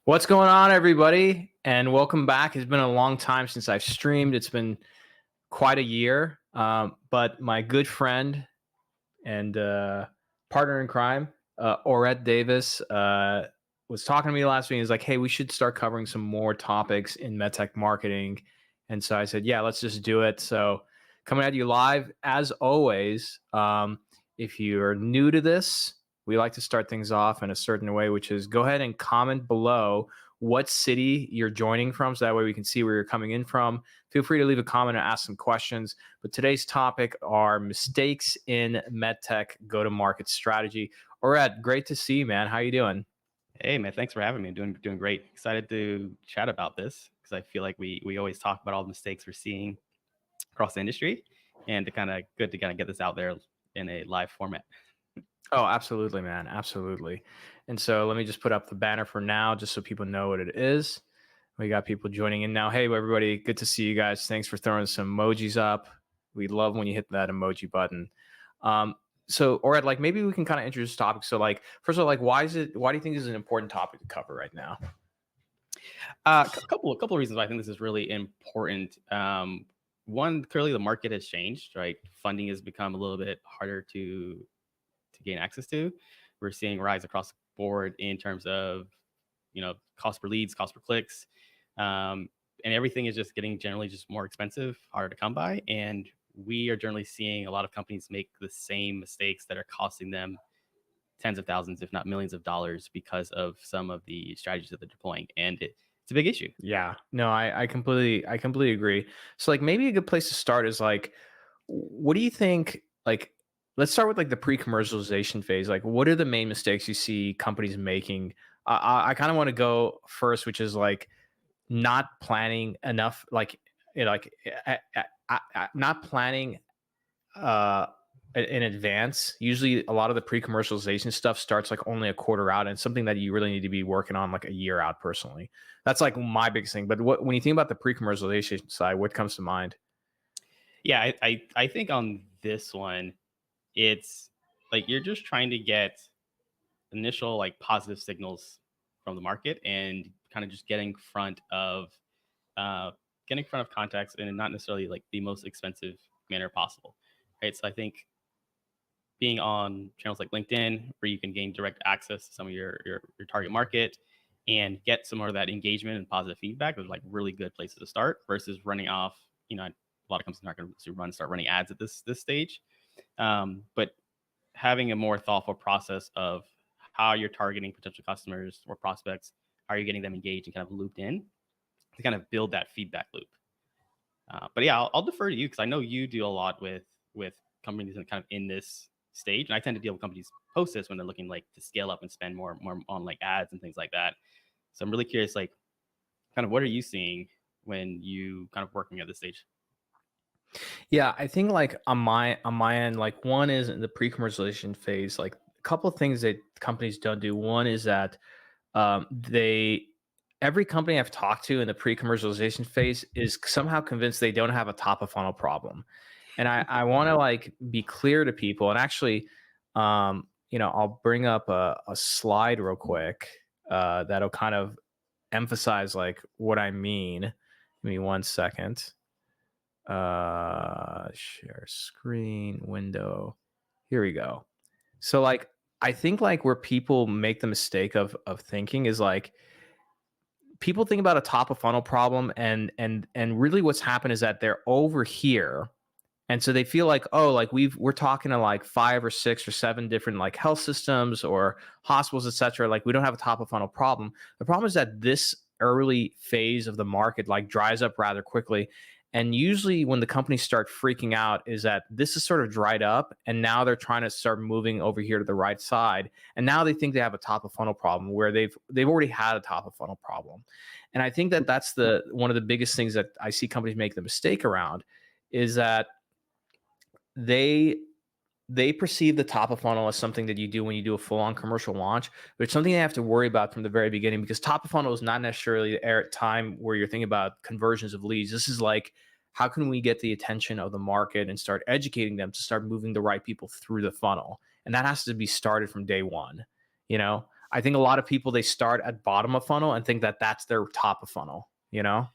What's going on, everybody? And welcome back. It's been a long time since I've streamed. It's been quite a year. But my good friend and partner in crime, Orette Davis, was talking to me last week. He's like, hey, we should start covering some more topics in MedTech marketing. And so I said, yeah, let's just do it. So coming at you live, as always, if you're new to this, we like to start things off in a certain way, which is go ahead and comment below what city you're joining from. So that way we can see where you're coming in from. Feel free to leave a comment and ask some questions. But today's topic are mistakes in MedTech go-to-market strategy. Orette, great to see you, man. How you doing? Hey man, thanks for having me. Doing great. Excited to chat about this because I feel like we always talk about all the mistakes we're seeing across the industry, and to kind of good to kind of get this out there in a live format. Oh, absolutely, man. Absolutely. And so let me just put up the banner for now, just so people know what it is. We got people joining in now. Hey, everybody. Good to see you guys. Thanks for throwing some emojis up. We love when you hit that emoji button. Um, so, or like maybe we can kind of introduce topics. So, like, first of all, like, why do you think this is an important topic to cover right now? Couple of reasons why I think this is really important. One, clearly the market has changed, right? Funding has become a little bit harder to gain access to. We're seeing rise across the board in terms of cost per leads, cost per clicks, and everything is just getting generally just more expensive, harder to come by, and we are generally seeing a lot of companies make the same mistakes that are costing them tens of thousands, if not millions of dollars, because of some of the strategies that they're deploying, and it's a big issue. Yeah, no, I completely agree. So like maybe a good place to start is like, what do you think? Like, let's start with like the pre-commercialization phase. Like, what are the main mistakes you see companies making? I kind of want to go first, which is like not planning enough, like like not planning uh in advance. Usually a lot of the pre-commercialization stuff starts like only a quarter out, and something that you really need to be working on like a year out personally. That's like my biggest thing. But when you think about the pre-commercialization side, what comes to mind? Yeah, I think on this one, it's like you're just trying to get initial like positive signals from the market and kind of just uh, getting in front of contacts in not necessarily like the most expensive manner possible, right? So I think being on channels like LinkedIn, where you can gain direct access to some of your target market and get some more of that engagement and positive feedback, are like really good places to start versus running off. A lot of companies aren't going to start running ads at this stage, but having a more thoughtful process of how you're targeting potential customers or prospects, how you're getting them engaged and kind of looped in to kind of build that feedback loop. But yeah, I'll defer to you because I know you do a lot with companies that kind of in this stage, and I tend to deal with companies post this when they're looking like to scale up and spend more on like ads and things like that. So I'm really curious, like, kind of what are you seeing when you kind of working at this stage? Yeah, I think like on my end, like one is in the pre-commercialization phase, like a couple of things that companies don't do. One is that they every company I've talked to in the pre-commercialization phase is somehow convinced they don't have a top of funnel problem. And I want to like be clear to people. And actually, I'll bring up a slide real quick that'll kind of emphasize like what I mean. Give me 1 second. Share screen window. Here we go. So like I think like where people make the mistake of thinking is like people think about a top of funnel problem, and really what's happened is that they're over here, and so they feel like, oh, like we're talking to like 5 or 6 or 7 different like health systems or hospitals, etc. Like we don't have a top of funnel problem. The problem is that this early phase of the market like dries up rather quickly. And usually when the companies start freaking out is that this is sort of dried up, and now they're trying to start moving over here to the right side. And now they think they have a top of funnel problem where they've already had a top of funnel problem. And I think that that's the one of the biggest things that I see companies make the mistake around is that they they perceive the top of funnel as something that you do when you do a full-on commercial launch, but it's something they have to worry about from the very beginning, because top of funnel is not necessarily the time where you're thinking about conversions of leads. This is like, how can we get the attention of the market and start educating them to start moving the right people through the funnel? And that has to be started from day one, you know? I think a lot of people, they start at bottom of funnel and think that that's their top of funnel, you know?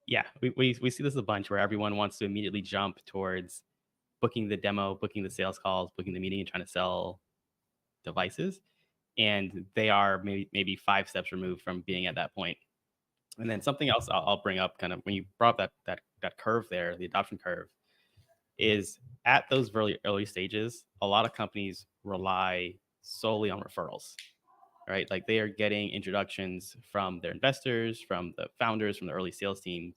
Yeah, we see this a bunch where everyone wants to immediately jump towards booking the demo, booking the sales calls, booking the meeting, and trying to sell devices, and they are maybe 5 steps removed from being at that point. And then something else I'll bring up, kind of when you brought up that curve there, the adoption curve, is at those very early stages, a lot of companies rely solely on referrals, right? Like they are getting introductions from their investors, from the founders, from the early sales team,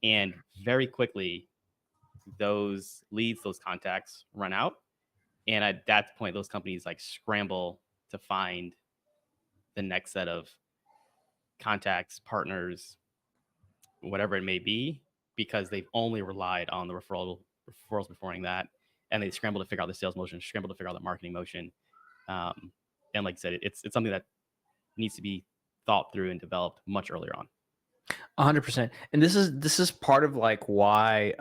and very quickly those leads, those contacts run out, and at that point, those companies like scramble to find the next set of contacts, partners, whatever it may be, because they've only relied on the referrals before that, and they scramble to figure out the sales motion, scramble to figure out the marketing motion. Um, and like I said, it's something that needs to be thought through and developed much earlier on. 100%. And this is part of like why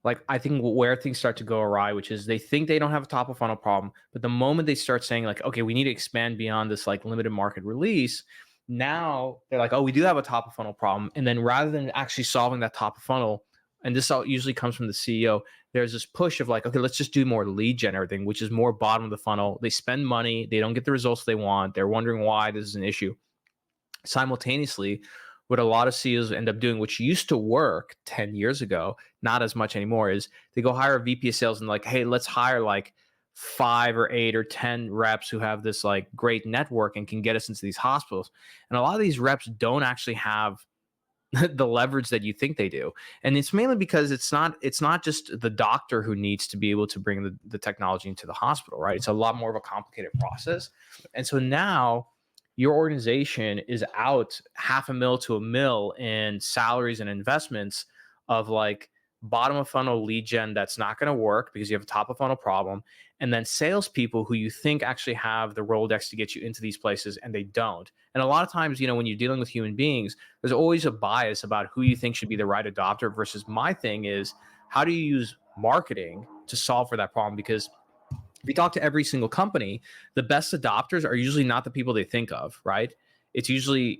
like I think where things start to go awry, which is they think they don't have a top of funnel problem, but the moment they start saying like, okay, we need to expand beyond this like limited market release, now they're like, oh, we do have a top of funnel problem, and then rather than actually solving that top of funnel, and this all usually comes from the CEO, there's this push of like, okay, let's just do more lead generating, which is more bottom of the funnel. They spend money, they don't get the results they want, they're wondering why this is an issue. Simultaneously, what a lot of CEOs end up doing, which used to work 10 years ago, not as much anymore, is they go hire a VP of sales and like, hey, let's hire like 5 or 8 or 10 reps who have this like great network and can get us into these hospitals. And a lot of these reps don't actually have the leverage that you think they do. And it's mainly because it's not just the doctor who needs to be able to bring the technology into the hospital, right? It's a lot more of a complicated process. And so now your organization is out half a mil to a mil in salaries and investments of like bottom of funnel lead gen that's not going to work because you have a top of funnel problem, and then salespeople who you think actually have the Rolodex to get you into these places and they don't. And a lot of times, when you're dealing with human beings, there's always a bias about who you think should be the right adopter versus my thing is how do you use marketing to solve for that problem? Because if you talk to every single company, the best adopters are usually not the people they think of, right? It's usually,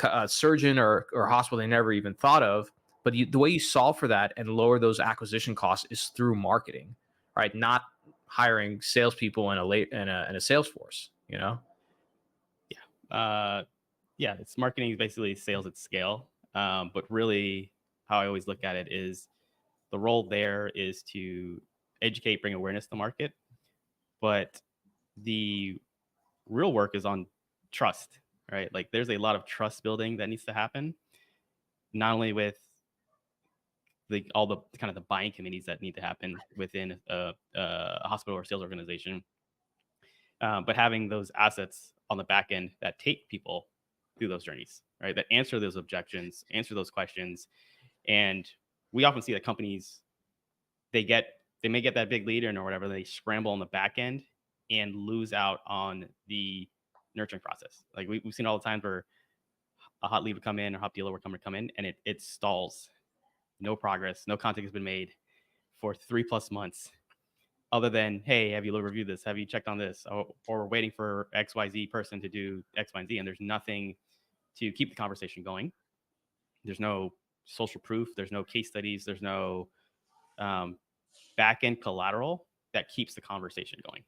a surgeon or hospital they never even thought of. But the way you solve for that and lower those acquisition costs is through marketing, right? Not hiring salespeople in a sales force, you know? Yeah. Yeah, it's marketing is basically sales at scale. But really, how I always look at it is the role there is to educate, bring awareness to the market. But the real work is on trust, right? Like there's a lot of trust building that needs to happen, not only with all the kind of the buying committees that need to happen within a hospital or sales organization, but having those assets on the back end that take people through those journeys, right? That answer those objections, answer those questions. And we often see that companies they may get that big lead in or whatever, they scramble on the back end and lose out on the nurturing process. Like we've seen all the times where a hot lead would come in or hot dealer would come in and it stalls. No progress, no contact has been made for 3+ months other than, hey, have you reviewed this? Have you checked on this? Or we're waiting for XYZ person to do X, Y, and Z. And there's nothing to keep the conversation going. There's no social proof. There's no case studies. There's no back end collateral that keeps the conversation going.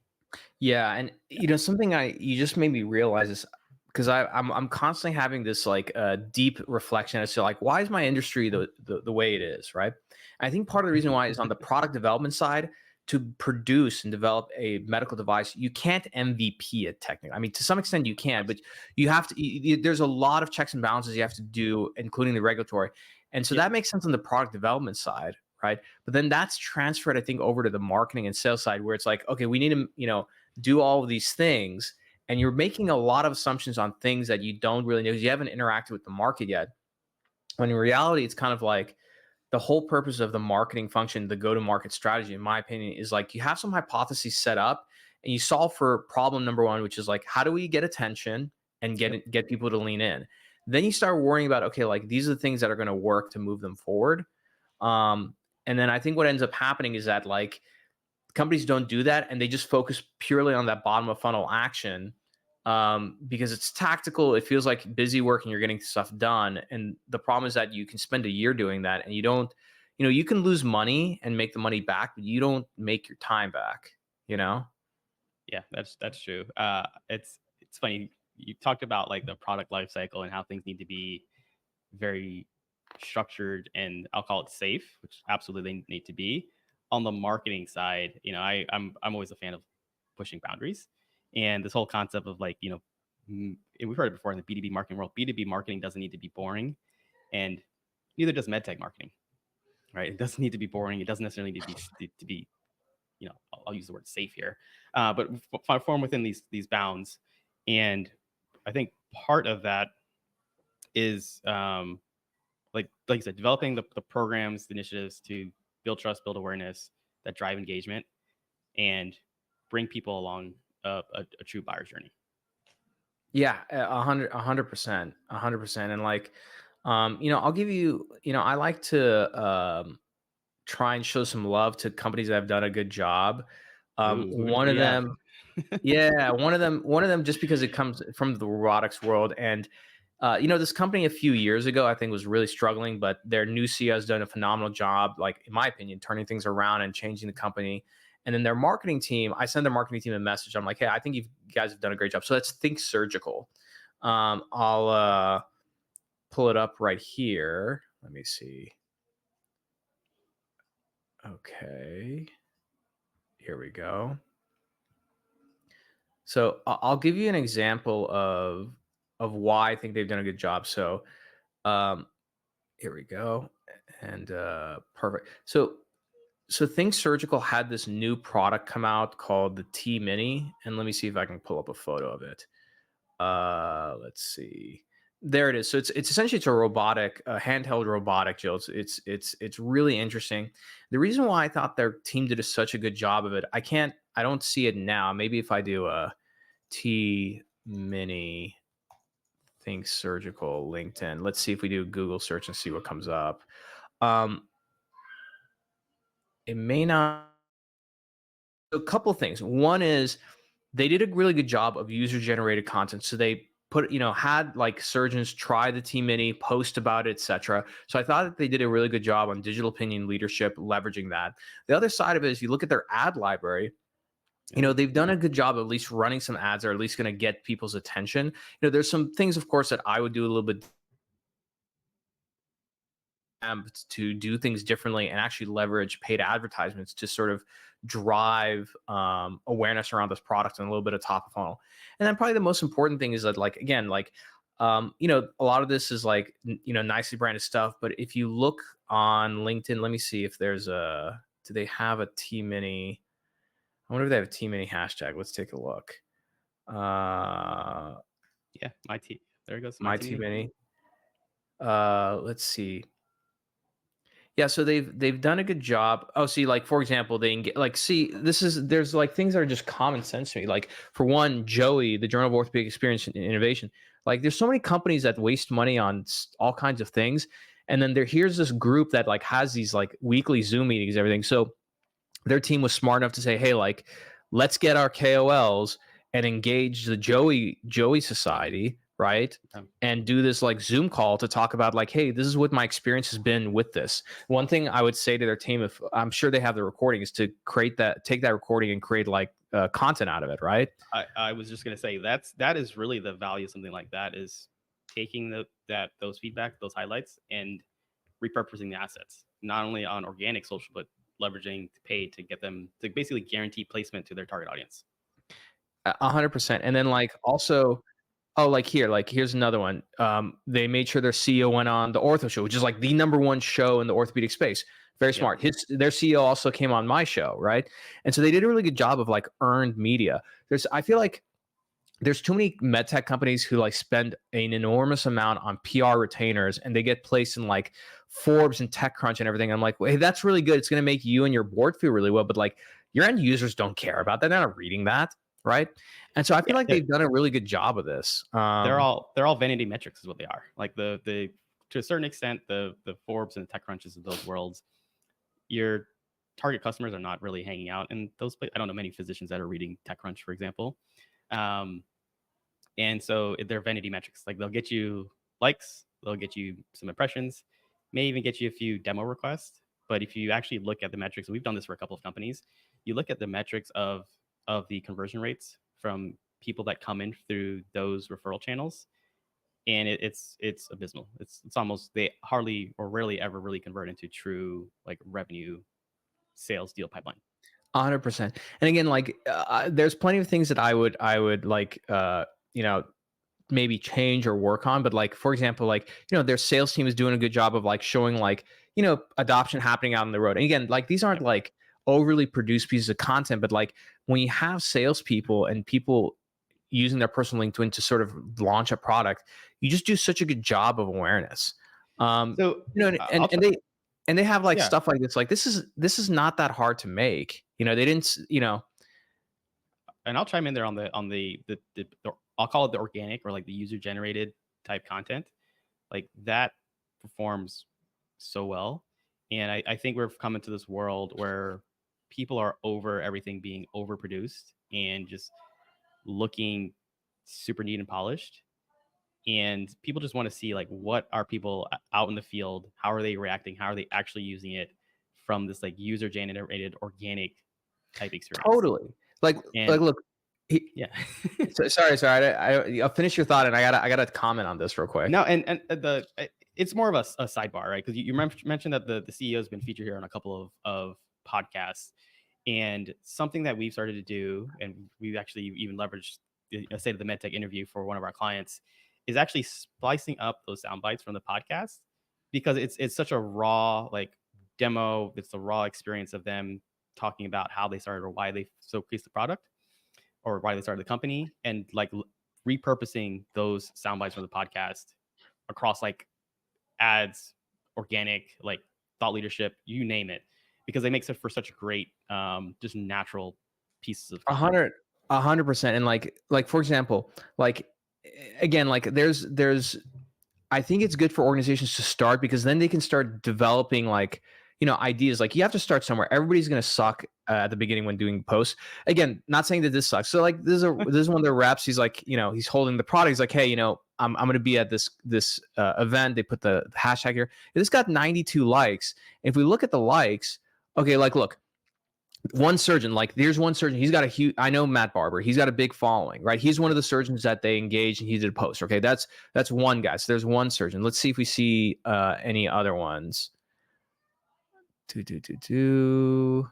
Yeah, and something you just made me realize is because I'm constantly having this like deep reflection as to like why is my industry the way it is, right? I think part of the reason why is on the product development side. To produce and develop a medical device, you can't MVP it technically. I mean, to some extent you can, but you have to. There's a lot of checks and balances you have to do, including the regulatory, and so Yeah. that makes sense on the product development side, right? But then that's transferred, I think, over to the marketing and sales side, where it's like, okay, we need to, do all of these things, and you're making a lot of assumptions on things that you don't really know because you haven't interacted with the market yet. When in reality, it's kind of like the whole purpose of the marketing function, the go-to-market strategy, in my opinion, is like you have some hypotheses set up and you solve for problem number one, which is like, how do we get attention and Yep. get people to lean in? Then you start worrying about, okay, like these are the things that are going to work to move them forward. Um, and then I think what ends up happening is that like companies don't do that, and they just focus purely on that bottom of funnel action, because it's tactical. It feels like busy work and you're getting stuff done. And the problem is that you can spend a year doing that and you don't, you can lose money and make the money back, but you don't make your time back, you know? Yeah, that's true. It's funny. You talked about like the product life cycle and how things need to be very structured and I'll call it safe, which absolutely they need to be. On the marketing side, I'm always a fan of pushing boundaries, and this whole concept of like and we've heard it before in the B2B marketing world. B2B marketing doesn't need to be boring, and neither does MedTech marketing. Right? It doesn't need to be boring. It doesn't necessarily need to be I'll use the word safe here, but form within these bounds. And I think part of that is like you said, developing the programs, the initiatives to build trust, build awareness that drive engagement, and bring people along a true buyer journey. Yeah, 100%, 100%. And like, I'll give you, I like to try and show some love to companies that have done a good job. Ooh, One who of you have? them, yeah, one of them, just because it comes from the robotics world. And this company a few years ago, I think, was really struggling, but their new CEO has done a phenomenal job, like in my opinion, turning things around and changing the company. And then their marketing team, I send their marketing team a message. I'm like, hey, I think you guys have done a great job. So that's Think Surgical. I'll pull it up right here. Let me see. Okay, here we go. So I'll give you an example of why I think they've done a good job. So um, here we go, and perfect. So Think Surgical had this new product come out called the T Mini, and let me see if I can pull up a photo of it. Let's see. There it is. So it's essentially it's a robotic, handheld robotic, Jill. It's really interesting. The reason why I thought their team did such a good job of it, I don't see it now. Maybe if I do a T Mini Think Surgical LinkedIn. Let's see if we do a Google search and see what comes up. Um, it may not. A couple things. One is they did a really good job of user generated content. So they had like surgeons try the T Mini, post about it, etc. So I thought that they did a really good job on digital opinion leadership, leveraging that. The other side of it is you look at their ad library. Oh, They've done a good job of at least running some ads that are at least going to get people's attention. There's some things, of course, that I would do a little bit to do things differently and actually leverage paid advertisements to sort of drive awareness around this product and a little bit of top of funnel. And then probably the most important thing is that, like, again, like, a lot of this is like, nicely branded stuff. But if you look on LinkedIn, let me see if do they have a T Mini? I wonder if they have a T Mini hashtag. Let's take a look. Uh, yeah, my T. There it goes, my my T T. Mini. Let's see. Yeah, so they've done a good job. Oh, see, like for example, there's like things that are just common sense to me. Like for one, Joey, the Journal of Orthopedic Experience and Innovation. Like there's so many companies that waste money on all kinds of things, and then here's this group that like has these like weekly Zoom meetings, and everything. So their team was smart enough to say, hey, like, let's get our KOLs and engage the Joey Society, right? Um, And do this like Zoom call to talk about like, hey, this is what my experience has been with this. One thing I would say to their team, if I'm sure they have the recording, is to take that recording and create like content out of it, right? I was just gonna say that is really the value of something like that is taking those feedback, those highlights, and repurposing the assets, not only on organic social, but leveraging to pay to get them to basically guarantee placement to their target audience. 100%. And then like also, oh, here's another one. They made sure their CEO went on the Ortho Show, which is like the number one show in the orthopedic space. Very Yep. smart. Their CEO also came on my show, right? And so they did a really good job of like earned media. I feel like there's too many medtech companies who like spend an enormous amount on PR retainers and they get placed in like Forbes and TechCrunch and everything. I'm like, well, hey, that's really good. It's going to make you and your board feel really well, but like your end users don't care about that. They're not reading that, right? And so I feel Yeah, like they've done a really good job of this. they're all vanity metrics is what they are. Like the to a certain extent, the Forbes and the tech crunches of those worlds, you're target customers are not really hanging out in those places. I don't know many physicians that are reading TechCrunch, for example. Um, and so they're vanity metrics. Like they'll get you likes, they'll get you some impressions, may even get you a few demo requests. But if you actually look at the metrics, and we've done this for a couple of companies, you look at the metrics of the conversion rates from people that come in through those referral channels, and it's abysmal. It's almost, they hardly or rarely ever really convert into true like revenue sales deal pipeline. 100%. And again, like there's plenty of things that I would like you know, maybe change or work on. But like, for example, like, their sales team is doing a good job of like showing like, adoption happening out on the road. And again, like these aren't Yep. like overly produced pieces of content, but like when you have salespeople and people using their personal LinkedIn to sort of launch a product, you just do such a good job of awareness. So And, I'll and, try. and they and they have like Yeah, stuff like this. Like this is not that hard to make. They didn't. and I'll chime in there on the I'll call it the organic or like the user generated type content. Like that performs so well. And I think we're coming to this world where people are over everything being overproduced and just looking super neat and polished. And people just want to see like what are people out in the field, how are they reacting, how are they actually using it from this like user generated organic type experience. Totally. Like And look. yeah. Sorry. I'll finish your thought, and I gotta comment on this real quick. No, and it's more of a sidebar, right? Because you mentioned that the CEO has been featured here on a couple of podcasts, and something that we've started to do, and we've actually even leveraged the State of the MedTech interview for one of our clients, is actually splicing up those sound bites from the podcast, because it's such a raw like demo. It's the raw experience of them talking about how they started or why they showcased the product or why they started the company, and like repurposing those sound bites from the podcast across like ads, organic, like thought leadership, you name it, because they make it for such great, just natural pieces of A content. hundred, 100%. And like for example, like again, like there's I think it's good for organizations to start, because then they can start developing like, ideas. Like you have to start somewhere. Everybody's going to suck at the beginning when doing posts. Again, not saying that this sucks. So like this is one of their reps. He's like, he's holding the product. He's like, hey, I'm going to be at this event. They put the hashtag here. This got 92 likes. If we look at the likes, okay, like look, one surgeon, like there's one surgeon, he's got a huge, I know Matt Barber, he's got a big following, right? He's one of the surgeons that they engaged and he did a post. Okay, that's one guy. So there's one surgeon. Let's see if we see any other ones. Do.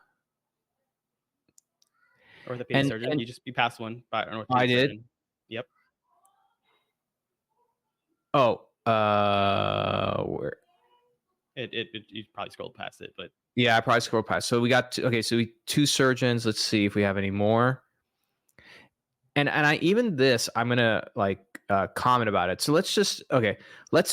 Orthopedic And surgeon, you passed one by an I orthopedic did. surgeon. Yep. Oh, where? You probably scrolled past it, but Yeah, I probably scrolled past. So we got okay. So two surgeons. Let's see if we have any more. And I even this, I'm gonna like comment about it. So let's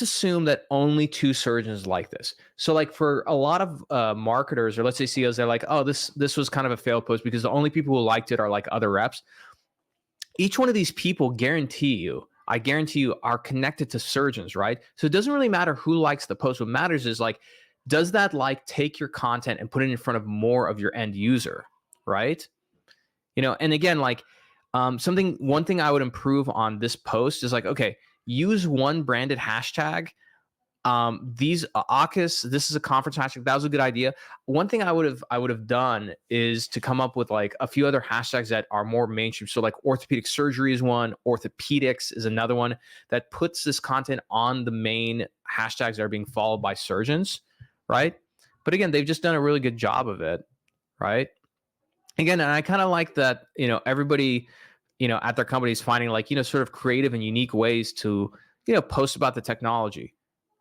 assume that only two surgeons like this. So like for a lot of marketers, or let's say CEOs, they're like, oh, this was kind of a failed post because the only people who liked it are like other reps. Each one of these people, I guarantee you, are connected to surgeons, right? So it doesn't really matter who likes the post. What matters is like, does that like take your content and put it in front of more of your end user, right? And again, like one thing I would improve on this post is like, okay, use one branded hashtag. These AUKUS, this is a conference hashtag. That was a good idea. One thing I would have done is to come up with like a few other hashtags that are more mainstream. So like orthopedic surgery is one, orthopedics is another one, that puts this content on the main hashtags that are being followed by surgeons, right? But again, they've just done a really good job of it, right? Again, and I kind of like that, everybody, at their companies finding like, sort of creative and unique ways to, post about the technology,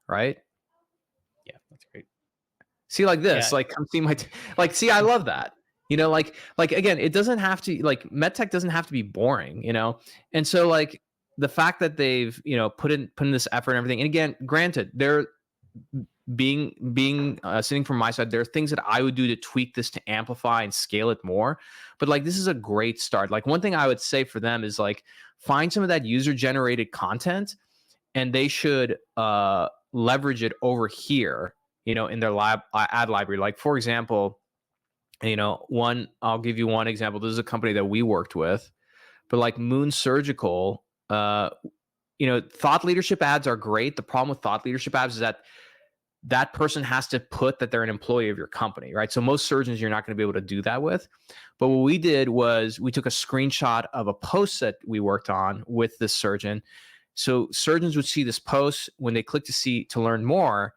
right? yeah, that's great. See, like this, Yeah, like come see like, see, I love that. Like again, it doesn't have to like MedTech doesn't have to be boring, and so like the fact that they've put in this effort and everything. And again, granted, they're being sitting from my side, there are things that I would do to tweak this to amplify and scale it more. But like this is a great start. Like one thing I would say for them is like find some of that user generated content, and they should leverage it over here, in their ad library. Like for example, And, I'll give you one example. This is a company that we worked with, but like Moon Surgical, thought leadership ads are great. The problem with thought leadership ads is that that person has to put that they're an employee of your company, right? So most surgeons you're not going to be able to do that with. But what we did was we took a screenshot of a post that we worked on with this surgeon. So surgeons would see this post when they click to learn more,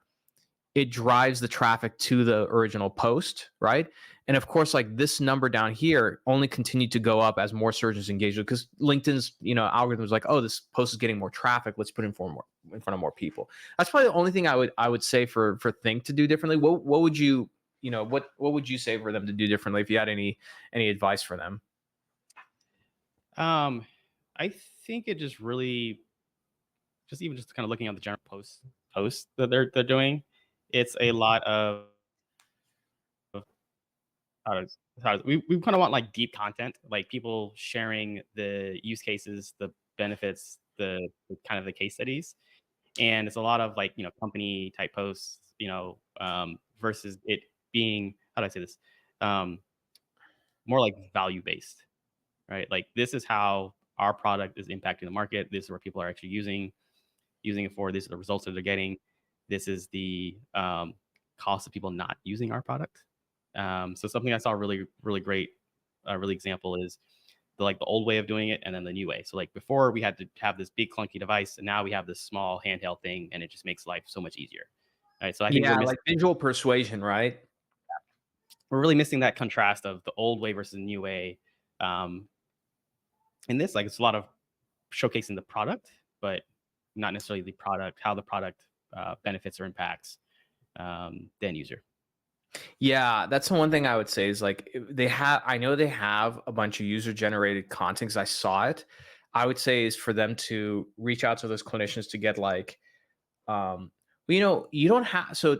it drives the traffic to the original post, right? And of course, like this number down here only continued to go up as more surgeons engaged with, because LinkedIn's algorithm was like, oh, this post is getting more traffic. Let's put it in front of more people. That's probably the only thing I would say for Think to do differently. What would you what would you say for them to do differently if you had any advice for them? Um, I think it just really just kind of looking at the general posts that they're doing. It's a lot of we kind of want like deep content, like people sharing the use cases, the benefits, the kind of the case studies, and it's a lot of like company type posts, versus it being, how do I say this, um, more like value based, right? Like this is how our product is impacting the market. This is where people are actually using it for. These are the results that they're getting. This is the cost of people not using our product. So something I saw really, really great, really example is the old way of doing it and then the new way. So like before we had to have this big clunky device, and now we have this small handheld thing, and it just makes life so much easier. All right. So I think Yeah, like visual persuasion, right? we're really missing that contrast of the old way versus the new way. Um, in this, like it's a lot of showcasing the product, but not necessarily the product, how the product benefits or impacts the end user. Yeah, that's the one thing I would say is like I know they have a bunch of user generated content because I saw it. I would say is for them to reach out to those clinicians to get like, you don't have, so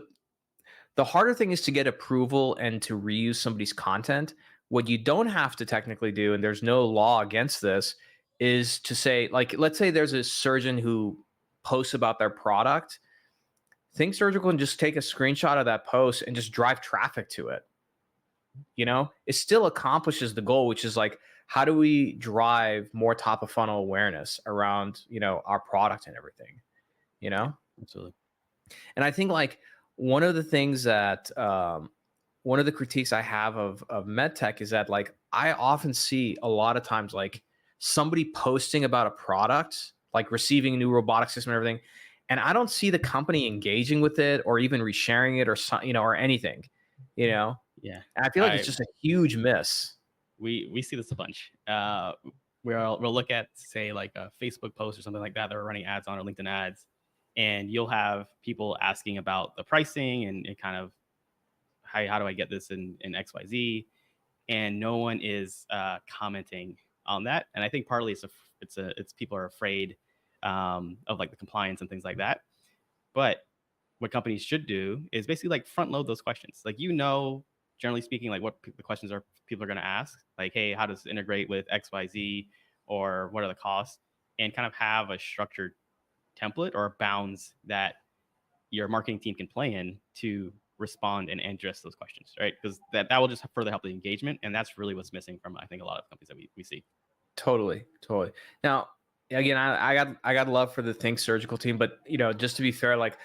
the harder thing is to get approval and to reuse somebody's content. What you don't have to technically do, and there's no law against this, is to say, like, let's say there's a surgeon who posts about their product. Think Surgical can just take a screenshot of that post and just drive traffic to it. It still accomplishes the goal, which is like, how do we drive more top of funnel awareness around, our product and everything, you Yeah, know? absolutely. And I think like one of the things that, one of the critiques I have of MedTech is that like I often see a lot of times like somebody posting about a product, like receiving a new robotic system and everything, and I don't see the company engaging with it or even resharing it or anything, you know. Yeah, And I feel like it's I just a huge miss. we see this a bunch. We'll look at, say, like a Facebook post or something like that we're running ads on, or LinkedIn ads, and you'll have people asking about the pricing and kind of how do I get this in XYZ, and no one is commenting on that. And I think partly it's people are afraid of like the compliance and things like that. But what companies should do is basically like front load those questions. Like, generally speaking, like what the questions are people are going to ask. Like, hey, how does it integrate with XYZ, or what are the costs? And kind of have a structured template or bounds that your marketing team can play in to respond and address those questions, right? Because that will just further help the engagement. And that's really what's missing from, I think, a lot of companies that we see. Totally, totally. Now, again, I got love for the Think Surgical team, but just to be fair, like,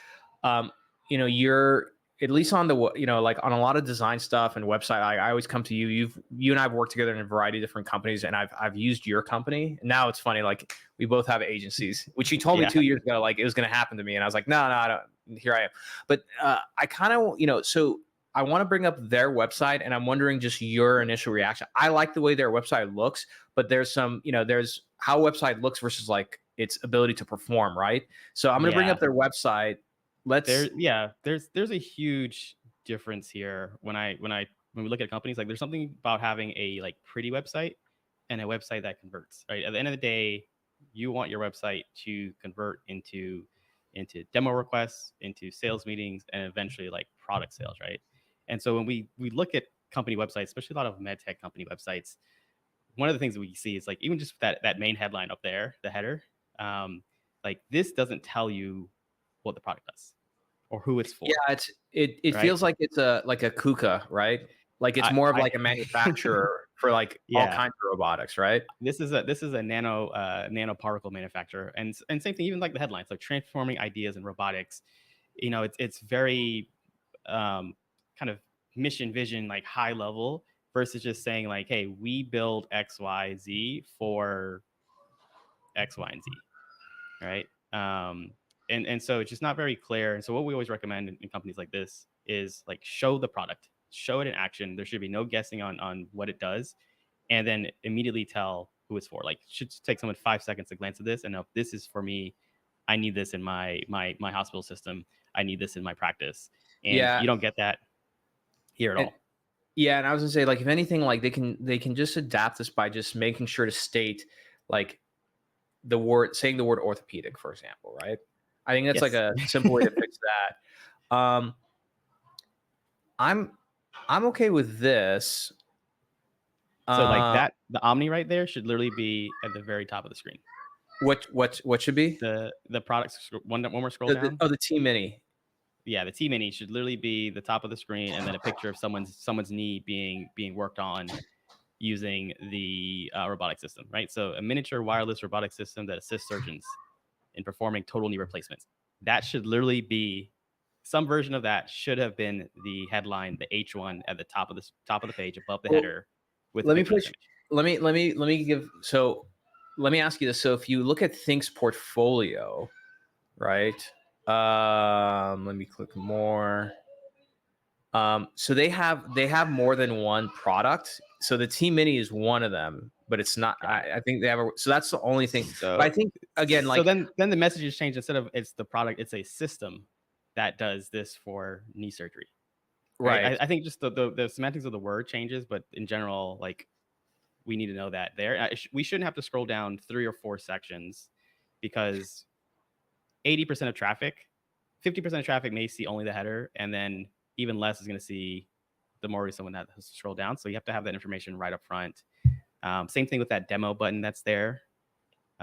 you're at least on the like on a lot of design stuff and website. I always come to you. You and I've worked together in a variety of different companies, and I've used your company. And now it's funny, like we both have agencies, which you told me Yeah. 2 years ago, like it was going to happen to me, and I was like, no, I don't. Here I am. But I kind of so I want to bring up their website, and I'm wondering just your initial reaction. I like the way their website looks, but there's there's how a website looks versus like its ability to perform, right? So I'm going to bring Yeah. up their website. Let's There's a huge difference here when we look at companies. Like, there's something about having a like pretty website and a website that converts, right? At the end of the day, you want your website to convert into demo requests, into sales meetings, and eventually like product sales, right? And so when we look at company websites, especially a lot of med tech company websites, one of the things that we see is like, even just that main headline up there, the header, um, like this doesn't tell you what the product does or who it's yeah, for, it right? feels like it's a like a KUKA, right? Like it's I more of I like a manufacturer for like all yeah. kinds of robotics, right? This is a nanoparticle manufacturer, and same thing. Even like the headlines, like transforming ideas in robotics. It's very kind of mission vision, like high level, versus just saying like, hey, we build X, Y, Z for X, Y, and Z, right? And so it's just not very clear. And so what we always recommend in companies like this is like show the product, show it in action. There should be no guessing on what it does, and then immediately tell who it's for. Like, it should take someone 5 seconds to glance at this and know if this is for me. I need this in my hospital system. I need this in my practice. And Yeah, you don't get that here at and all. yeah, and I was gonna say, like, if anything, like they can just adapt this by just making sure to state like saying the word orthopedic, for example, right? I think that's like Yes. a simple way to fix that. I'm I'm okay with this. So like Uh, that, the Omni right there should literally be at the very top of the screen. what should be The products, one more scroll down. the T Mini? Yeah, the T Mini should literally be the top of the screen, and then a picture of someone's knee being worked on using the robotic system, right? So a miniature wireless robotic system that assists surgeons in performing total knee replacements. That should literally be some version of that should have been the headline, the H1 at the top of the page above the Well, header with a let me picture of this push. image. Let me give. So let me ask you this. So if you look at Think's portfolio, right? Let me click more. So they have more than one product. So the T Mini is one of them, but it's not. Got it. I think they have a. So that's the only thing. But I So think again, so like then the message is changed. Instead of it's the product, it's a system that does this for knee surgery. Right. I, right. I think just the semantics of the word changes, but in general, like we need to know that there. We shouldn't have to scroll down 3 or 4 sections because 80% of traffic, 50% of traffic may see only the header, and then even less is going to see the more someone that has to scroll down. So you have to have that information right up front. Same thing with that demo button that's there.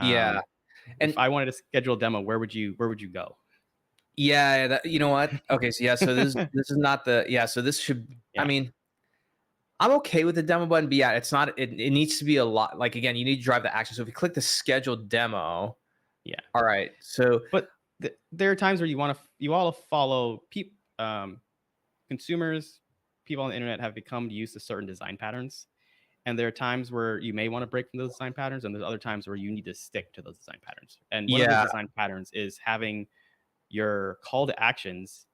Yeah. Um, if And I wanted to schedule a demo, where would you go? yeah, you know what? Okay, so yeah, so this is not the yeah. So this should. I Yeah, mean, I'm okay with the demo button, but yeah, it's not. It needs to be a lot. Like again, you need to drive the action. So if you click the schedule demo, yeah. all right. So But there are times where you all follow consumers, people on the internet have become used to certain design patterns. And there are times where you may want to break from those design patterns, and there's other times where you need to stick to those design patterns. And one of those yeah, design patterns is having your call to actions,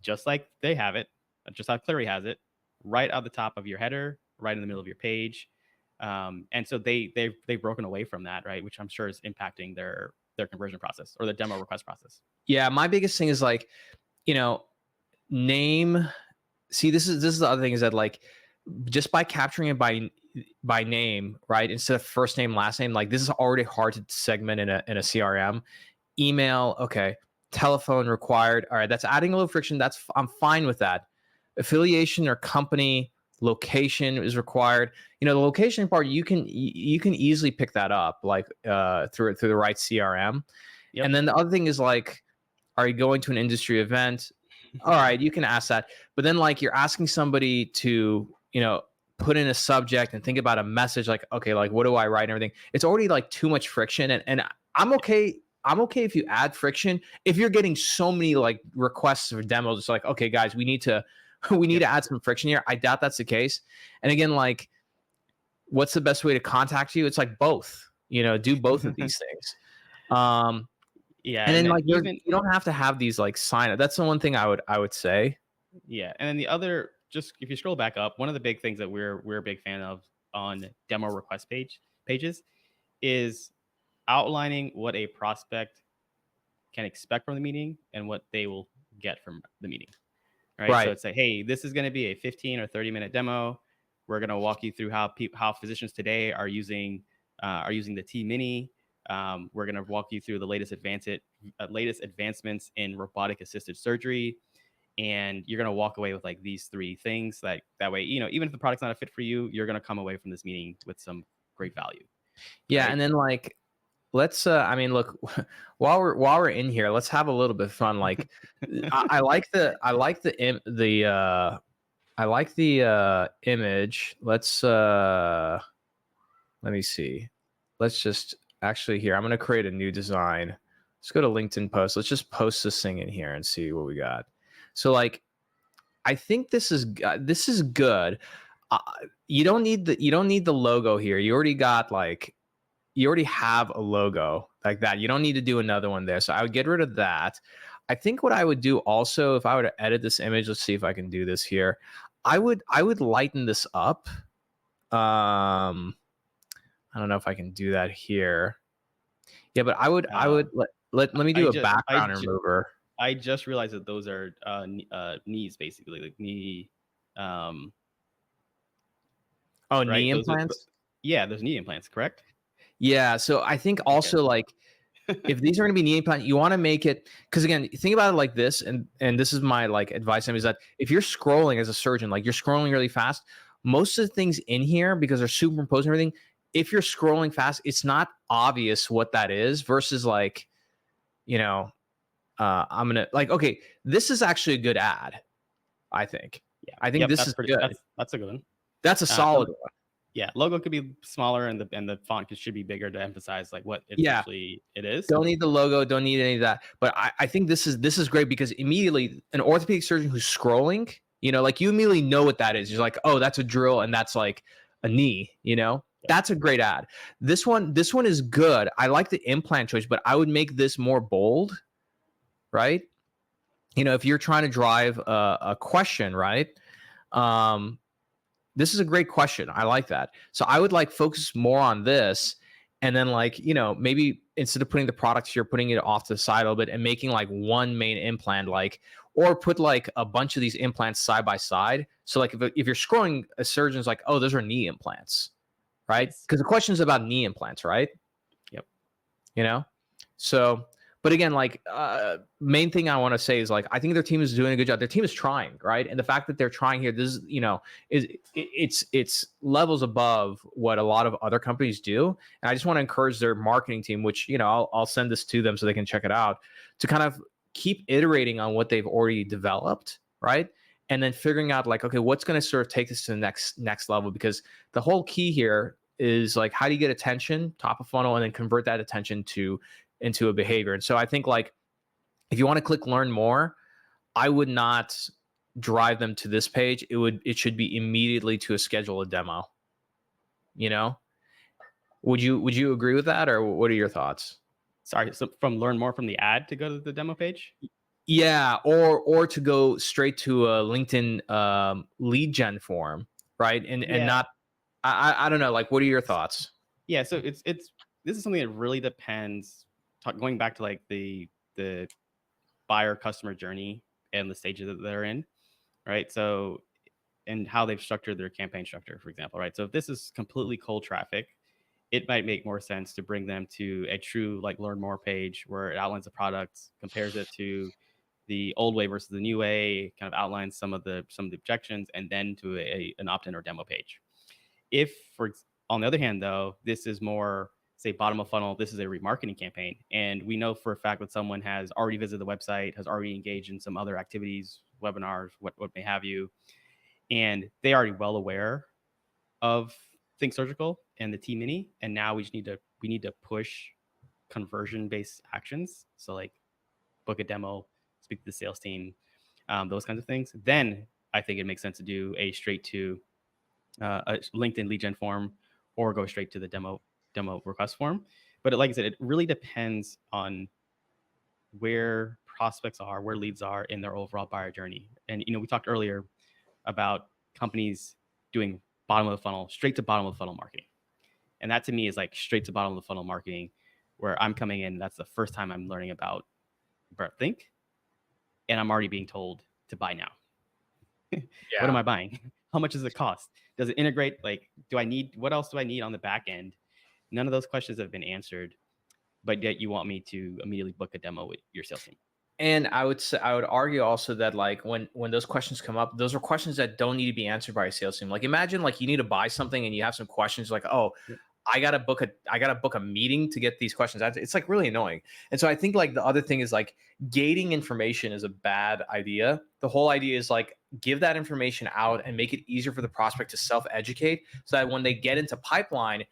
just like they have it, just how Clary has it, right at the top of your header, right in the middle of your page. And so they've broken away from that, right? Which I'm sure is impacting their conversion process or the demo request process. yeah. My biggest thing is like, you know, name. See, this is the other thing is that like just by capturing it by name, right? Instead of first name, last name, like this is already hard to segment in a CRM. Email, okay. Telephone required. All right, that's adding a little friction. I'm fine with that. Affiliation or company location is required. The location part you can easily pick that up like through the right CRM. And Yep. then the other thing is like, are you going to an industry event? All right, you can ask that. But then like you're asking somebody to, put in a subject and think about a message like, okay, like what do I write and everything. It's already like too much friction. And I'm okay. I'm okay if you add friction. If you're getting so many like requests for demos, it's like, okay, guys, we need to we need Yep. to add some friction here. I doubt that's the case. And again, like, what's the best way to contact you? It's like both. Do both of these things. Um, Yeah, and and then then like you even don't have to have these like sign up. That's the one thing I would say. yeah, and then the other, just if you scroll back up, one of the big things that we're a big fan of on demo request pages is outlining what a prospect can expect from the meeting and what they will get from the meeting. Right? So Right. it's like, hey, this is going to be a 15 or 30-minute demo. We're going to walk you through how physicians today are using the T Mini. We're going to walk you through the latest advancements in robotic assisted surgery, and you're going to walk away with like these 3 things. Like that way, even if the product's not a fit for you, you're going to come away from this meeting with some great value, Yeah, right? and then like let's I mean look, while we're in here, let's have a little bit of fun. Like I like the I like the image. Let me see. Let's just actually here. I'm gonna create a new design. Let's go to LinkedIn post. Let's just post this thing in here and see what we got. So like, I think this is good. Uh, you don't need the logo here. You already got like you already have a logo like that. You don't need to do another one there. So I would get rid of that. I think what I would do also if I were to edit this image, let's see if I can do this here. I would lighten this up. I don't know if I can do that here. Yeah, but I Uh, would let me I do a just I background ju- remover. I just realized that those are knees basically, like knee, um, Oh, right? knee Those are implants? yeah, those knee implants, correct? Yeah, so I think Okay. also like if these are going to be knee implant, you want to make it because again, think about it like this, and this is my like advice is that if you're scrolling as a surgeon, like you're scrolling really fast, most of the things in here because they're superimposed and everything. If you're scrolling fast, it's not obvious what that is versus like you know, I'm gonna like okay, this is actually a good ad. I think. Yeah. I think Yep. this is good. That's a good one. That's a The solid one. Yeah, logo could be smaller and the font should be bigger to emphasize like what Yeah. essentially it is. Don't need the logo, don't need any of that. But I think this is great because immediately an orthopedic surgeon who's scrolling, like you immediately know what that is. You're like, oh, that's a drill and that's like a knee. Yep. That's a great ad. This one is good. I like the implant choice, but I would make this more bold, right? If you're trying to drive a question, right? Um, this is a great question. I like that. So I would like focus more on this and then like, maybe instead of putting the products here, putting it off to the side a little bit and making like one main implant, like, or put like a bunch of these implants side by side. So like if you're scrolling, a surgeon's like, oh, those are knee implants, right? Yes. Because the question is about knee implants, right? Yep. you know so but again, like main thing I want to say is like I think their team is doing a good job. Their team is trying, right? And the fact that they're trying here, this is it's levels above what a lot of other companies do. And I just want to encourage their marketing team, which I'll send this to them so they can check it out, to kind of keep iterating on what they've already developed, right? And then figuring out like, okay, what's going to sort of take this to the next level, because the whole key here is like how do you get attention top of funnel and then convert that attention into a behavior. And so I think like if you want to click learn more, I would not drive them to this page. It should be immediately to a schedule a demo. you know would you agree with that, or what are your thoughts? Sorry. So from learn more from the ad to go to the demo page. Yeah, or to go straight to a LinkedIn lead gen form, right? And Yeah. not I don't know, like what are your thoughts? Yeah. So it's this is something that really depends. Going back to like the buyer customer journey and the stages that they're in, right? So and how they've structured their campaign structure, for example, right? So if this is completely cold traffic, it might make more sense to bring them to a true like learn more page where it outlines the product, compares it to the old way versus the new way, kind of outlines some of the objections, and then to an opt-in or demo page. If on the other hand, though, this is more say bottom of funnel, this is a remarketing campaign, and we know for a fact that someone has already visited the website, has already engaged in some other activities, webinars, what may have you, and they are already well aware of Think Surgical and the T Mini, and now we need to push conversion based actions. So like book a demo, speak to the sales team, those kinds of things. Then I think it makes sense to do a straight to a LinkedIn lead gen form or go straight to the demo request form. But like I said, it really depends on where prospects are, where leads are in their overall buyer journey. And we talked earlier about companies doing bottom of the funnel, straight to bottom of the funnel marketing. And that to me is like straight to bottom of the funnel marketing, where I'm coming in. That's the first time I'm learning about Think, and I'm already being told to buy now. What am Yeah. I buying? How much does it cost? Does it integrate? Like, what else do I need on the back end? None of those questions have been answered, but yet you want me to immediately book a demo with your sales team. And I would argue also that like when those questions come up, those are questions that don't need to be answered by a sales team. Like imagine like you need to buy something and you have some questions like, oh, Yep. I gotta book a meeting to get these questions answered. It's like really annoying. And so I think like the other thing is like gating information is a bad idea. The whole idea is like give that information out and make it easier for the prospect to self-educate so that when they get into pipeline,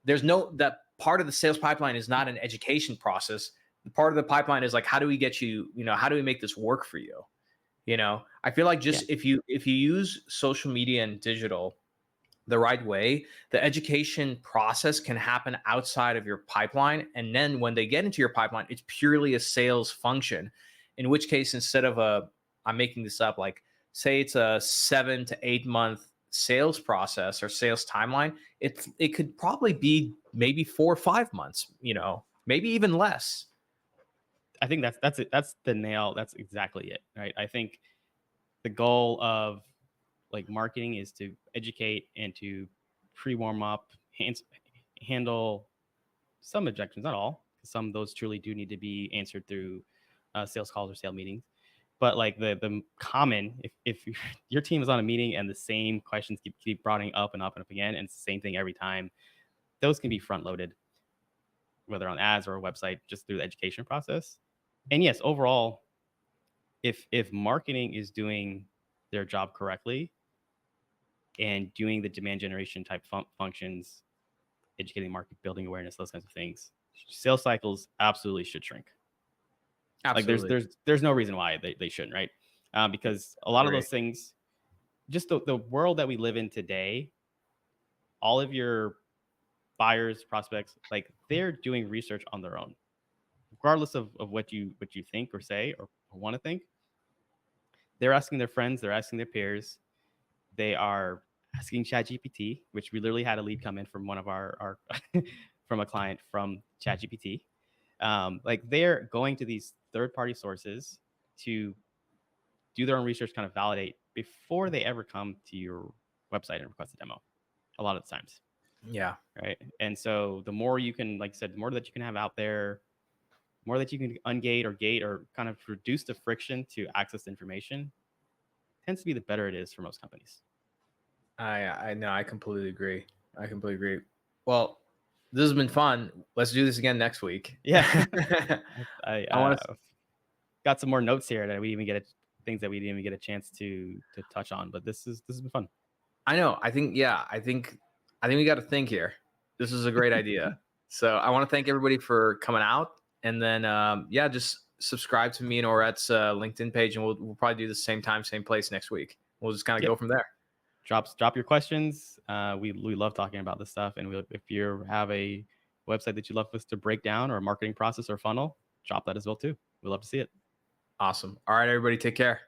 there's no that part of the sales pipeline is not an education process. The part of the pipeline is like how do we get you, how do we make this work for you? I feel like Yeah. just if you use social media and digital the right way, the education process can happen outside of your pipeline. And then when they get into your pipeline, it's purely a sales function. In which case, instead of I'm making this up, like say it's a 7 to 8 month sales process or sales timeline, it could probably be maybe 4 or 5 months, maybe even less. I think that's it. That's the nail. That's exactly it. Right. I think the goal of like marketing is to educate and to pre-warm up, handle some objections, not all. Some of those truly do need to be answered through sales calls or sale meetings. But like the common, if your team is on a meeting and the same questions keep brought up and up and up again, and it's the same thing every time, those can be front loaded, whether on ads or a website, just through the education process. And yes, overall, if marketing is doing their job correctly and doing the demand generation type functions, educating market, building awareness, those kinds of things, sales cycles absolutely should shrink. Like Absolutely. there's no reason why they shouldn't, right? Because a lot of Agree. those things, just the world that we live in today, all of your buyers, prospects, like they're doing research on their own, regardless of what you think or say or want to think. They're asking their friends, they're asking their peers, they are asking ChatGPT, which we literally had a lead come in from one of our from a client from ChatGPT. Like they're going to these third party sources to do their own research, kind of validate before they ever come to your website and request a demo. A lot of the times, Yeah. right? And so the more you can, like I said, the more that you can have out there, more that you can ungate or gate or kind of reduce the friction to access information, tends to be the better it is for most companies. I know. I completely agree. I completely agree. Well, this has been fun. Let's do this again next week. Yeah, I I want to. got some more notes here that we even get things that we didn't even get a chance to touch on. But this has been fun. I know. I think. Yeah. I think we got to think here. This is a great idea. So I want to thank everybody for coming out, and then yeah, just subscribe to me and Oret's LinkedIn page, and we'll probably do the same time, same place next week. We'll just kind of Yep. go from there. Drop your questions. We love talking about this stuff, and if you have a website that you'd love us to break down or a marketing process or funnel, drop that as well too. We'd love to see it. Awesome. All right, everybody, take care.